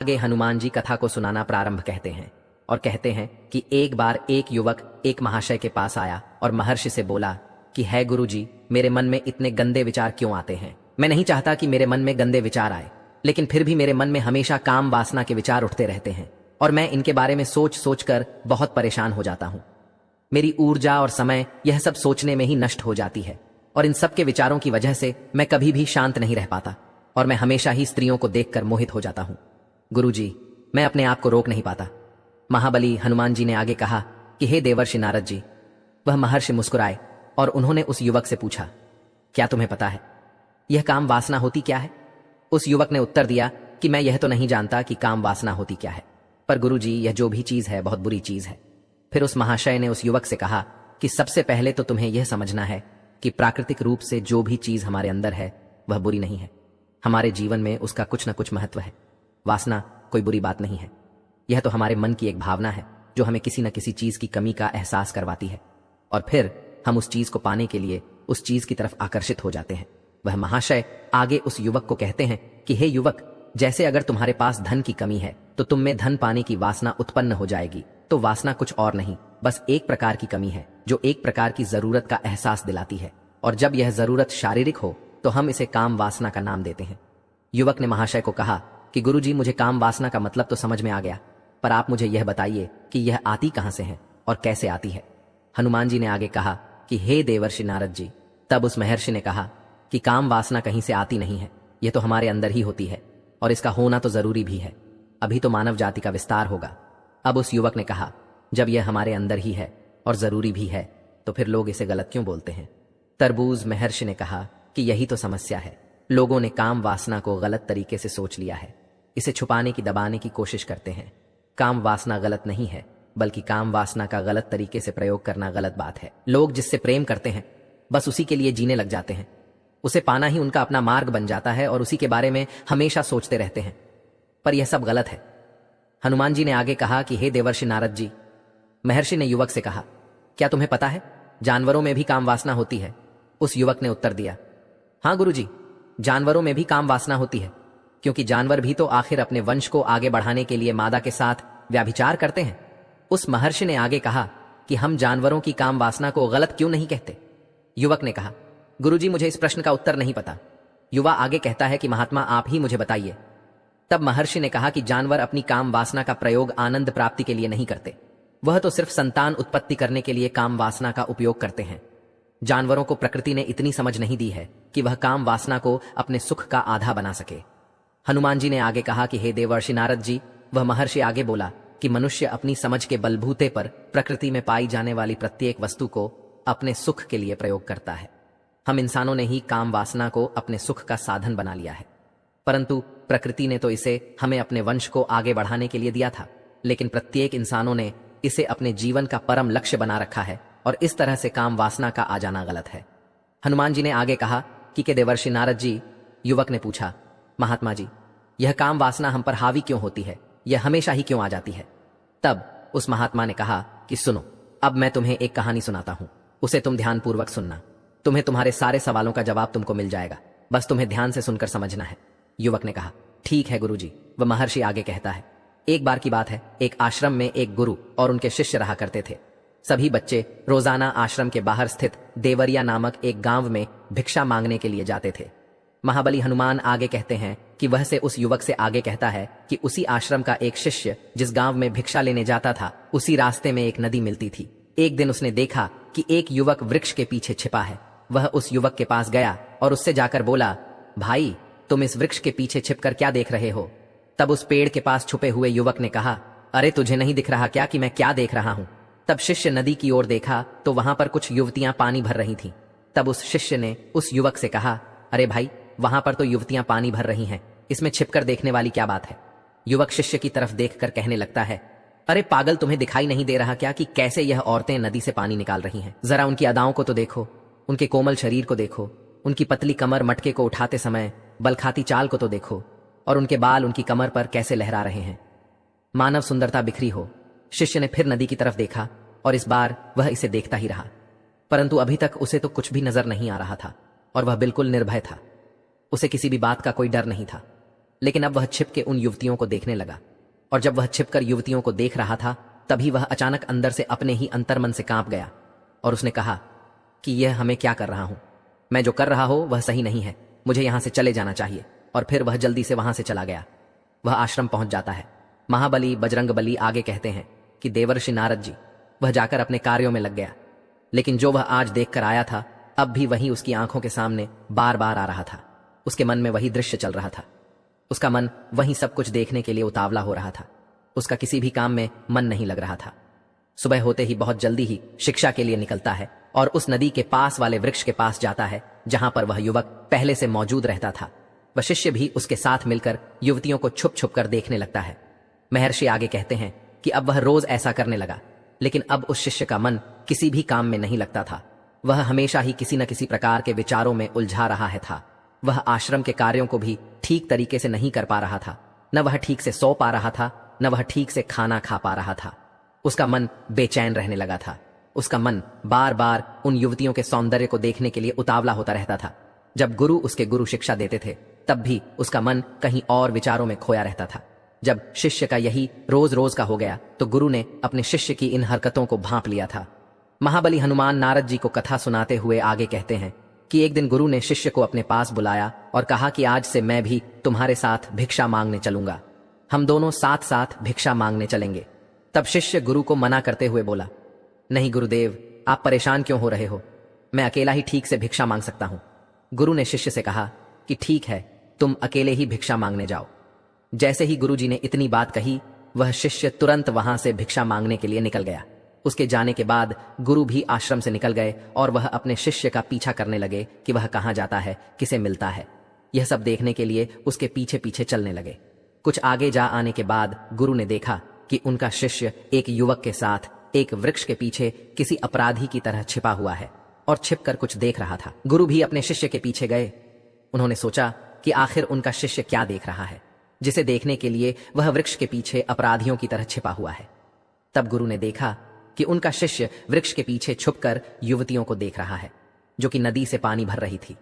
आगे हनुमान जी कथा को सुनाना प्रारंभ कहते हैं और कहते हैं कि एक बार एक युवक एक महाशय के पास आया और महर्षि से बोला कि है गुरु जी, मेरे मन में इतने गंदे विचार क्यों आते हैं। मैं नहीं चाहता कि मेरे मन में गंदे विचार आए, लेकिन फिर भी मेरे मन में हमेशा काम वासना के विचार उठते रहते हैं और मैं इनके बारे में सोच सोच कर बहुत परेशान हो जाता हूं। मेरी ऊर्जा और समय यह सब सोचने में ही नष्ट हो जाती है और इन सब के विचारों की वजह से मैं कभी भी शांत नहीं रह पाता और मैं हमेशा ही स्त्रियों को देखकर मोहित हो जाता हूं। गुरुजी, मैं अपने आप को रोक नहीं पाता। महाबली हनुमान जी ने आगे कहा कि हे देवर्षि नारद जी। वह महर्षि मुस्कुराए और उन्होंने उस युवक से पूछा, क्या तुम्हें पता है यह काम वासना होती क्या है? उस युवक ने उत्तर दिया कि मैं यह तो नहीं जानता कि काम वासना होती क्या है, पर गुरुजी यह जो भी चीज है बहुत बुरी चीज है। फिर उस महाशय ने उस युवक से कहा कि सबसे पहले तो तुम्हें यह समझना है कि प्राकृतिक रूप से जो भी चीज हमारे अंदर है वह बुरी नहीं है। हमारे जीवन में उसका कुछ न कुछ महत्व है। वासना कोई बुरी बात नहीं है। यह तो हमारे मन की एक भावना है जो हमें किसी न किसी चीज की कमी का एहसास करवाती है और फिर हम उस चीज को पाने के लिए उस चीज की तरफ आकर्षित हो जाते हैं। वह महाशय आगे उस युवक को कहते हैं कि हे युवक, जैसे अगर तुम्हारे पास धन की कमी है तो तुम में धन पाने की वासना उत्पन्न हो जाएगी। तो वासना कुछ और नहीं, बस एक प्रकार की कमी है जो एक प्रकार की जरूरत का एहसास दिलाती है, और जब यह जरूरत शारीरिक हो तो हम इसे काम वासना का नाम देते हैं। युवक ने महाशय को कहा कि गुरुजी, मुझे काम वासना का मतलब तो समझ में आ गया, पर आप मुझे यह बताइए कि यह आती कहां से है और कैसे आती है। हनुमान जी ने आगे कहा कि हे देवर्षि नारद जी। तब उस महर्षि ने कहा कि काम वासना कहीं से आती नहीं है, यह तो हमारे अंदर ही होती है और इसका होना तो जरूरी भी है। अभी तो मानव जाति का विस्तार होगा। अब उस युवक ने कहा, जब यह हमारे अंदर ही है और जरूरी भी है तो फिर लोग इसे गलत क्यों बोलते हैं? तरबूज महर्षि ने कहा कि यही तो समस्या है। लोगों ने काम वासना को गलत तरीके से सोच लिया है। इसे छुपाने की, दबाने की कोशिश करते हैं। काम वासना गलत नहीं है, बल्कि काम वासना का गलत तरीके से प्रयोग करना गलत बात है। लोग जिससे प्रेम करते हैं बस उसी के लिए जीने लग जाते हैं। उसे पाना ही उनका अपना मार्ग बन जाता है और उसी के बारे में हमेशा सोचते रहते हैं, पर यह सब गलत है। हनुमान जी ने आगे कहा कि हे देवर्षि नारद जी। महर्षि ने युवक से कहा, क्या तुम्हें पता है जानवरों में भी काम वासना होती है? उस युवक ने उत्तर दिया, हाँ गुरुजी, जानवरों में भी काम वासना होती है, क्योंकि जानवर भी तो आखिर अपने वंश को आगे बढ़ाने के लिए मादा के साथ व्याभिचार करते हैं। उस महर्षि ने आगे कहा कि हम जानवरों की काम वासना को गलत क्यों नहीं कहते? युवक ने कहा, गुरुजी, मुझे इस प्रश्न का उत्तर नहीं पता। युवा आगे कहता है कि महात्मा आप ही मुझे बताइए। तब महर्षि ने कहा कि जानवर अपनी काम वासना का प्रयोग आनंद प्राप्ति के लिए नहीं करते, वह तो सिर्फ संतान उत्पत्ति करने के लिए काम वासना का उपयोग करते हैं। जानवरों को प्रकृति ने इतनी समझ नहीं दी है कि वह काम वासना को अपने सुख का आधा बना सके। हनुमान जी ने आगे कहा कि हे देवर्षि नारद जी। वह महर्षि आगे बोला कि मनुष्य अपनी समझ के बलबूते पर प्रकृति में पाई जाने वाली प्रत्येक वस्तु को अपने सुख के लिए प्रयोग करता है। हम इंसानों ने ही काम वासना को अपने सुख का साधन बना लिया है, परंतु प्रकृति ने तो इसे हमें अपने वंश को आगे बढ़ाने के लिए दिया था, लेकिन प्रत्येक इंसानों ने इसे अपने जीवन का परम लक्ष्य बना रखा है और इस तरह से काम वासना का आ जाना गलत है। हनुमान जी ने आगे कहा कि देवर्षि नारद जी। युवक ने पूछा, महात्मा जी, यह काम वासना हम पर हावी क्यों होती है? यह हमेशा ही क्यों आ जाती है? तब उस महात्मा ने कहा कि सुनो, अब मैं तुम्हें एक कहानी सुनाता हूं, उसे तुम ध्यानपूर्वक सुनना। तुम्हें तुम्हारे सारे सवालों का जवाब तुमको मिल जाएगा, बस तुम्हें ध्यान से सुनकर समझना है। युवक ने कहा, ठीक है गुरुजी। वह महर्षि आगे कहता है, एक बार की बात है, एक आश्रम में एक गुरु और उनके शिष्य रहा करते थे। सभी बच्चे रोजाना आश्रम के बाहर स्थित देवरिया नामक एक गांव में भिक्षा मांगने के लिए जाते थे। महाबली हनुमान आगे कहते हैं कि वह से उस युवक से आगे कहता है कि उसी आश्रम का एक शिष्य जिस गांव में भिक्षा लेने जाता था, उसी रास्ते में एक नदी मिलती थी। एक दिन उसने देखा कि एक युवक वृक्ष के पीछे छिपा है। वह उस युवक के पास गया और उससे जाकर बोला, भाई, तुम इस वृक्ष के पीछे छिपकर क्या देख रहे हो? तब उस पेड़ के पास छुपे हुए युवक ने कहा, अरे तुझे नहीं दिख रहा क्या कि मैं क्या देख रहा हूं? तब शिष्य नदी की ओर देखा तो वहां पर कुछ युवतियां पानी भर रही थीं। तब उस शिष्य ने उस युवक से कहा, अरे भाई, वहां पर तो युवतियां पानी भर रही हैं, इसमें छिपकर देखने वाली क्या बात है? युवक शिष्य की तरफ देखकर कहने लगता है, अरे पागल, तुम्हें दिखाई नहीं दे रहा क्या कि कैसे यह औरतें नदी से पानी निकाल रही हैं? जरा उनकी अदाओं को तो देखो, उनके कोमल शरीर को देखो, उनकी पतली कमर मटके को उठाते समय बलखाती चाल को तो देखो, और उनके बाल उनकी कमर पर कैसे लहरा रहे हैं। मानव सुंदरता बिखरी हो। शिष्य ने फिर नदी की तरफ देखा और इस बार वह इसे देखता ही रहा, परंतु अभी तक उसे तो कुछ भी नजर नहीं आ रहा था और वह बिल्कुल निर्भय था। उसे किसी भी बात का कोई डर नहीं था। लेकिन अब वह छिप के उन युवतियों को देखने लगा। और जब वह छिपकर युवतियों को देख रहा था, तभी वह अचानक अंदर से अपने ही अंतर्मन से कांप गया और उसने कहा कि यह हमें क्या कर रहा हूं, मैं जो कर रहा हूं वह सही नहीं है, मुझे यहां से चले जाना चाहिए। और फिर वह जल्दी से वहां से चला गया। वह आश्रम पहुंच जाता है। महाबली बजरंगबली आगे कहते हैं कि देवर्षि नारद जी, वह जाकर अपने कार्यों में लग गया, लेकिन जो वह आज देखकर आया था अब भी वही उसकी आंखों के सामने बार बार आ रहा था। उसके मन में वही दृश्य चल रहा था। उसका मन वही सब कुछ देखने के लिए उतावला हो रहा था। उसका किसी भी काम में मन नहीं लग रहा था। सुबह होते ही बहुत जल्दी ही शिक्षा के लिए निकलता है और उस नदी के पास वाले वृक्ष के पास जाता है जहां पर वह युवक पहले से मौजूद रहता था। वह शिष्य भी उसके साथ मिलकर युवतियों को छुप छुप कर देखने लगता है। महर्षि आगे कहते हैं कि अब वह रोज ऐसा करने लगा, लेकिन अब उस शिष्य का मन किसी भी काम में नहीं लगता था। वह हमेशा ही किसी न किसी प्रकार के विचारों में उलझा रहा है था। वह आश्रम के कार्यों को भी ठीक तरीके से नहीं कर पा रहा था। न वह ठीक से सो पा रहा था, न वह ठीक से खाना खा पा रहा था। उसका मन बेचैन रहने लगा था। उसका मन बार बार उन युवतियों के सौंदर्य को देखने के लिए उतावला होता रहता था। जब गुरु उसके गुरु शिक्षा देते थे तब भी उसका मन कहीं और विचारों में खोया रहता था। जब शिष्य का यही रोज रोज का हो गया तो गुरु ने अपने शिष्य की इन हरकतों को भांप लिया था। महाबली हनुमान नारद जी को कथा सुनाते हुए आगे कहते हैं कि एक दिन गुरु ने शिष्य को अपने पास बुलाया और कहा कि आज से मैं भी तुम्हारे साथ भिक्षा मांगने चलूंगा, हम दोनों साथ साथ भिक्षा मांगने चलेंगे। तब शिष्य गुरु को मना करते हुए बोला, नहीं गुरुदेव, आप परेशान क्यों हो रहे हो, मैं अकेला ही ठीक से भिक्षा मांग सकता हूं। गुरु ने शिष्य से कहा कि ठीक है, तुम अकेले ही भिक्षा मांगने जाओ। जैसे ही गुरुजी ने इतनी बात कही वह शिष्य तुरंत वहां से भिक्षा मांगने के लिए निकल गया। उसके जाने के बाद गुरु भी आश्रम से निकल गए और वह अपने शिष्य का पीछा करने लगे कि वह कहां जाता है, किसे मिलता है। यह सब देखने के लिए उसके पीछे पीछे चलने लगे। कुछ आगे जा आने के बाद गुरु ने देखा कि उनका शिष्य एक युवक के साथ एक वृक्ष के पीछे किसी अपराधी की तरह छिपा हुआ है और छिपकर कुछ देख रहा था। गुरु भी अपने शिष्य के पीछे गए। उन्होंने सोचा कि आखिर उनका शिष्य क्या देख रहा है, जिसे देखने के लिए वह वृक्ष के पीछे अपराधियों की तरह छिपा हुआ है। तब गुरु ने देखा कि उनका शिष्य वृक्ष के पीछे छुपकर युवतियों को देख रहा है जो कि नदी से पानी भर रही थी।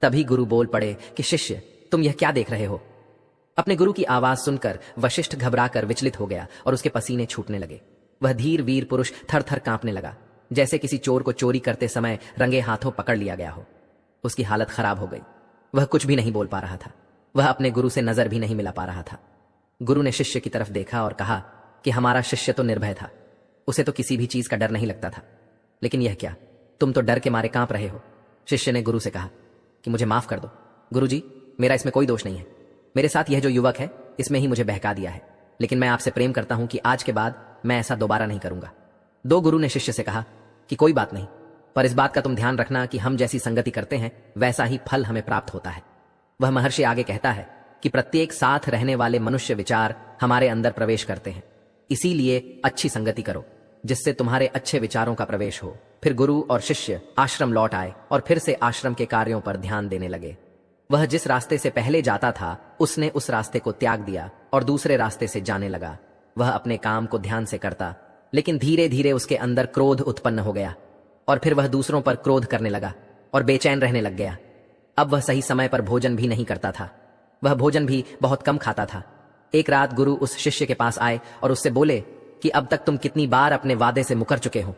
तभी गुरु बोल पड़े कि शिष्य, तुम यह क्या देख रहे हो। अपने गुरु की आवाज सुनकर वशिष्ठ घबराकर विचलित हो गया और उसके पसीने छूटने लगे। वह धीर वीर पुरुष थर थर कांपने लगा, जैसे किसी चोर को चोरी करते समय रंगे हाथों पकड़ लिया गया हो। उसकी हालत खराब हो गई। वह कुछ भी नहीं बोल पा रहा था। वह अपने गुरु से नजर भी नहीं मिला पा रहा था। गुरु ने शिष्य की तरफ देखा और कहा कि हमारा शिष्य तो निर्भय था, उसे तो किसी भी चीज का डर नहीं लगता था, लेकिन यह क्या, तुम तो डर के मारे कांप रहे हो। शिष्य ने गुरु से कहा कि मुझे माफ कर दो गुरुजी, मेरा इसमें कोई दोष नहीं है। मेरे साथ यह जो युवक है इसमें ही मुझे बहका दिया है, लेकिन मैं आपसे प्रेम करता हूं कि आज के बाद मैं ऐसा दोबारा नहीं करूंगा। दो गुरु ने शिष्य से कहा कि कोई बात नहीं, पर इस बात का तुम ध्यान रखना कि हम जैसी संगति करते हैं वैसा ही फल हमें प्राप्त होता है। वह महर्षि आगे कहता है कि प्रत्येक साथ रहने वाले मनुष्य विचार हमारे अंदर प्रवेश करते हैं, इसीलिए अच्छी संगति करो जिससे तुम्हारे अच्छे विचारों का प्रवेश हो। फिर गुरु और शिष्य आश्रम लौट आए और फिर से आश्रम के कार्यों पर ध्यान देने लगे। वह जिस रास्ते से पहले जाता था उसने उस रास्ते को त्याग दिया और दूसरे रास्ते से जाने लगा। वह अपने काम को ध्यान से करता, लेकिन धीरे धीरे उसके अंदर क्रोध उत्पन्न हो गया और फिर वह दूसरों पर क्रोध करने लगा और बेचैन रहने लग गया। अब वह सही समय पर भोजन भी नहीं करता था। वह भोजन भी बहुत कम खाता था। एक रात गुरु उस शिष्य के पास आए और उससे बोले कि अब तक तुम कितनी बार अपने वादे से मुकर चुके हो।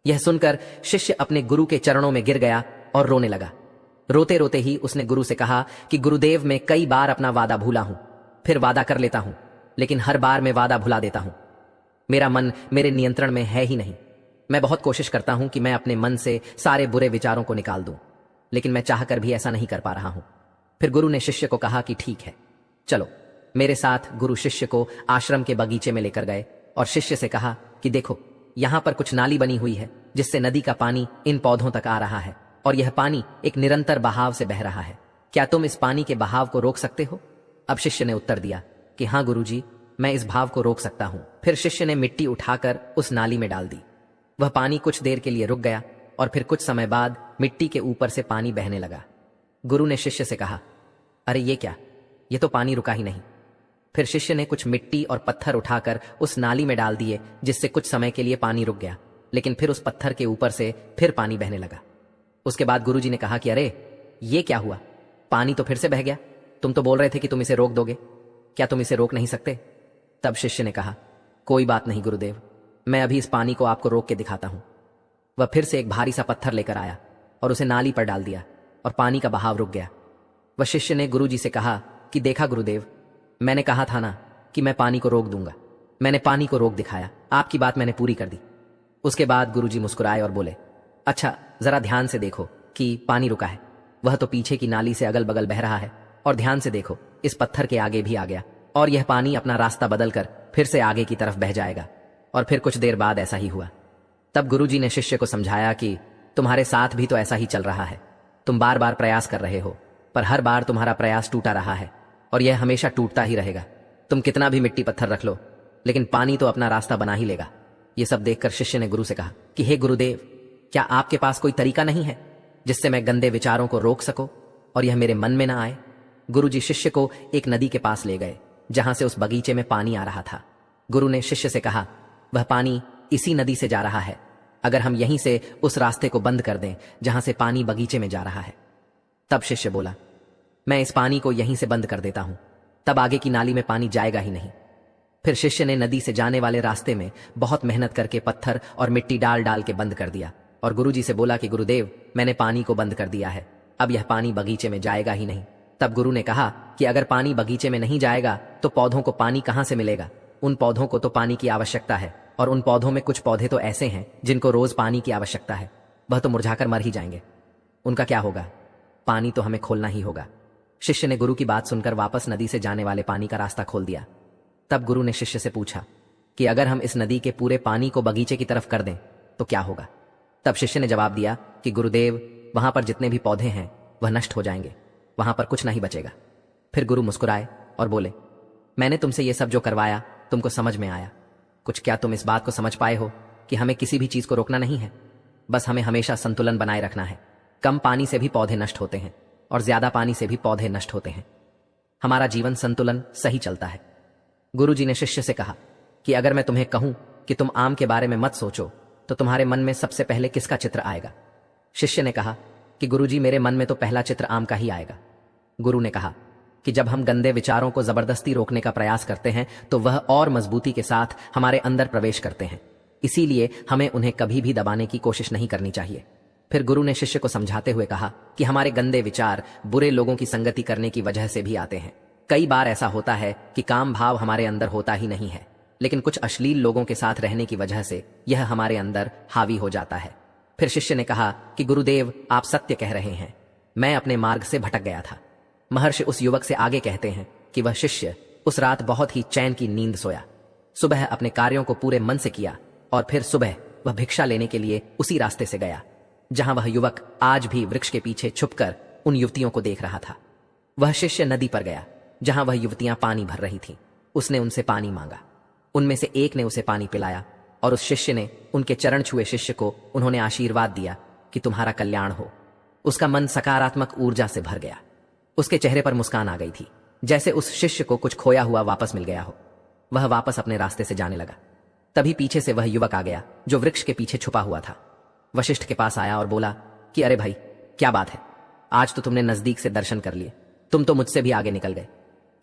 यह सुनकर शिष्य अपने गुरु के चरणों में गिर गया और रोने लगा। रोते रोते ही उसने गुरु से कहा कि गुरुदेव, मैं कई बार अपना वादा भूला हूं, फिर वादा कर लेता हूं, लेकिन हर बार मैं वादा भुला देता हूं। मेरा मन मेरे नियंत्रण में है ही नहीं। मैं बहुत कोशिश करता हूं कि मैं अपने मन से सारे बुरे विचारों को निकाल दूं, लेकिन मैं चाहकर भी ऐसा नहीं कर पा रहा हूं। फिर गुरु ने शिष्य को कहा कि ठीक है, चलो मेरे साथ। गुरु शिष्य को आश्रम के बगीचे में लेकर गए और शिष्य से कहा कि देखो, यहां पर कुछ नाली बनी हुई है जिससे नदी का पानी इन पौधों तक आ रहा है और यह पानी एक निरंतर बहाव से बह रहा है। क्या तुम इस पानी के बहाव को रोक सकते हो? अब शिष्य ने उत्तर दिया कि हाँ गुरुजी, मैं इस भाव को रोक सकता हूं। फिर शिष्य ने मिट्टी उठाकर उस नाली में डाल दी। वह पानी कुछ देर के लिए रुक गया और फिर कुछ समय बाद मिट्टी के ऊपर से पानी बहने लगा। गुरु ने शिष्य से कहा, अरे ये क्या, ये तो पानी रुका ही नहीं। फिर शिष्य ने कुछ मिट्टी और पत्थर उठाकर उस नाली में डाल दिए, जिससे कुछ समय के लिए पानी रुक गया, लेकिन फिर उस पत्थर के ऊपर से फिर पानी बहने लगा। उसके बाद गुरुजी ने कहा कि अरे ये क्या हुआ, पानी तो फिर से बह गया। तुम तो बोल रहे थे कि तुम इसे रोक दोगे, क्या तुम इसे रोक नहीं सकते? तब शिष्य ने कहा, कोई बात नहीं गुरुदेव, मैं अभी इस पानी को आपको रोक के दिखाता हूं। वह फिर से एक भारी सा पत्थर लेकर आया और उसे नाली पर डाल दिया और पानी का बहाव रुक गया। वह शिष्य ने गुरुजी से कहा कि देखा गुरुदेव, मैंने कहा था ना कि मैं पानी को रोक दूंगा। मैंने पानी को रोक दिखाया, आपकी बात मैंने पूरी कर दी। उसके बाद गुरुजी मुस्कुराए और बोले, अच्छा जरा ध्यान से देखो कि पानी रुका है। वह तो पीछे की नाली से अगल बगल बह रहा है, और ध्यान से देखो इस पत्थर के आगे भी आ गया, और यह पानी अपना रास्ता बदलकर फिर से आगे की तरफ बह जाएगा। और फिर कुछ देर बाद ऐसा ही हुआ। तब गुरुजी ने शिष्य को समझाया कि तुम्हारे साथ भी तो ऐसा ही चल रहा है। तुम बार बार प्रयास कर रहे हो, पर हर बार तुम्हारा प्रयास टूटा रहा है, और यह हमेशा टूटता ही रहेगा। तुम कितना भी मिट्टी पत्थर रख लो, लेकिन पानी तो अपना रास्ता बना ही लेगा। यह सब देखकर शिष्य ने गुरु से कहा कि हे गुरुदेव, क्या आपके पास कोई तरीका नहीं है जिससे मैं गंदे विचारों को रोक सकूं और यह मेरे मन में ना आए? गुरुजी शिष्य को एक नदी के पास ले गए जहां से उस बगीचे में पानी आ रहा था। गुरु ने शिष्य से कहा, वह पानी इसी नदी से जा रहा है। अगर हम यहीं से उस रास्ते को बंद कर दें जहां से पानी बगीचे में जा रहा है। तब शिष्य बोला, मैं इस पानी को यहीं से बंद कर देता हूं, तब आगे की नाली में पानी जाएगा ही नहीं। फिर शिष्य ने नदी से जाने वाले रास्ते में बहुत मेहनत करके पत्थर और मिट्टी डाल डाल के बंद कर दिया, और गुरुजी से बोला कि गुरुदेव, मैंने पानी को बंद कर दिया है, अब यह पानी बगीचे में जाएगा ही नहीं। तब गुरु ने कहा कि अगर पानी बगीचे में नहीं जाएगा तो पौधों को पानी कहां से मिलेगा? उन पौधों को तो पानी की आवश्यकता है, और उन पौधों में कुछ पौधे तो ऐसे हैं जिनको रोज पानी की आवश्यकता है। वह तो मुरझाकर मर ही जाएंगे, उनका क्या होगा? पानी तो हमें खोलना ही होगा। शिष्य ने गुरु की बात सुनकर वापस नदी से जाने वाले पानी का रास्ता खोल दिया। तब गुरु ने शिष्य से पूछा कि अगर हम इस नदी के पूरे पानी को बगीचे की तरफ कर दें तो क्या होगा? तब शिष्य ने जवाब दिया कि गुरुदेव, वहां पर जितने भी पौधे हैं वह नष्ट हो जाएंगे, वहां पर कुछ नहीं बचेगा। फिर गुरु मुस्कुराए और बोले, मैंने तुमसे यह सब जो करवाया तुमको समझ में आया कुछ? क्या तुम इस बात को समझ पाए हो कि हमें किसी भी चीज को रोकना नहीं है, बस हमें हमेशा संतुलन बनाए रखना है। कम पानी से भी पौधे नष्ट होते हैं और ज्यादा पानी से भी पौधे नष्ट होते हैं। हमारा जीवन संतुलन सही चलता है। गुरुजी ने शिष्य से कहा कि अगर मैं तुम्हें कहूं कि तुम आम के बारे में मत सोचो तो तुम्हारे मन में सबसे पहले किसका चित्र आएगा? शिष्य ने कहा कि गुरुजी, मेरे मन में तो पहला चित्र आम का ही आएगा। गुरु ने कहा कि जब हम गंदे विचारों को जबरदस्ती रोकने का प्रयास करते हैं तो वह और मजबूती के साथ हमारे अंदर प्रवेश करते हैं, इसीलिए हमें उन्हें कभी भी दबाने की कोशिश नहीं करनी चाहिए। फिर गुरु ने शिष्य को समझाते हुए कहा कि हमारे गंदे विचार बुरे लोगों की संगति करने की वजह से भी आते हैं। कई बार ऐसा होता है कि काम भाव हमारे अंदर होता ही नहीं है, लेकिन कुछ अश्लील लोगों के साथ रहने की वजह से यह हमारे अंदर हावी हो जाता है। फिर शिष्य ने कहा कि गुरुदेव, आप सत्य कह रहे हैं, मैं अपने मार्ग से भटक गया था। महर्षि उस युवक से आगे कहते हैं कि वह शिष्य उस रात बहुत ही चैन की नींद सोया। सुबह अपने कार्यों को पूरे मन से किया, और फिर सुबह वह भिक्षा लेने के लिए उसी रास्ते से गया जहां वह युवक आज भी वृक्ष के पीछे छुपकर उन युवतियों को देख रहा था। वह शिष्य नदी पर गया जहां वह युवतियां पानी भर रही थीं। उसने उनसे पानी मांगा, उनमें से एक ने उसे पानी पिलाया, और उस शिष्य ने उनके चरण छुए शिष्य को उन्होंने आशीर्वाद दिया कि तुम्हारा कल्याण हो। उसका मन सकारात्मक ऊर्जा से भर गया। उसके चेहरे पर मुस्कान आ गई थी, जैसे उस शिष्य को कुछ खोया हुआ वापस मिल गया हो। वह वापस अपने रास्ते से जाने लगा। तभी पीछे से वह युवक आ गया जो वृक्ष के पीछे छुपा हुआ था। वशिष्ठ के पास आया और बोला कि अरे भाई, क्या बात है, आज तो तुमने नजदीक से दर्शन कर लिए, तुम तो मुझसे भी आगे निकल गए।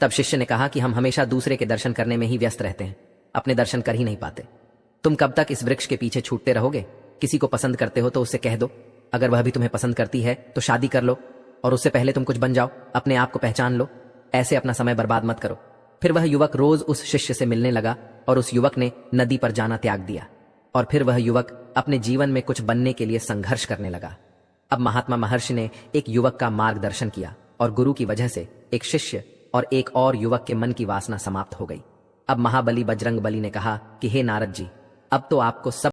तब शिष्य ने कहा कि हम हमेशा दूसरे के दर्शन करने में ही व्यस्त रहते हैं, अपने दर्शन कर ही नहीं पाते। तुम कब तक इस वृक्ष के पीछे छूटते रहोगे? किसी को पसंद करते हो तो उससे कह दो, अगर वह भी तुम्हें पसंद करती है तो शादी कर लो, और उससे पहले तुम कुछ बन जाओ, अपने आप को पहचान लो। ऐसे अपना समय बर्बाद मत करो। फिर वह युवक रोज उस शिष्य से मिलने लगा, और उस युवक ने नदी पर जाना त्याग दिया, और फिर वह युवक अपने जीवन में कुछ बनने के लिए संघर्ष करने लगा। अब महात्मा महर्षि ने एक युवक का मार्गदर्शन किया, और गुरु की वजह से एक शिष्य और एक और युवक के मन की वासना समाप्त हो गई। अब महाबली बजरंग बली ने कहा कि हे नारद जी, अब तो आपको सब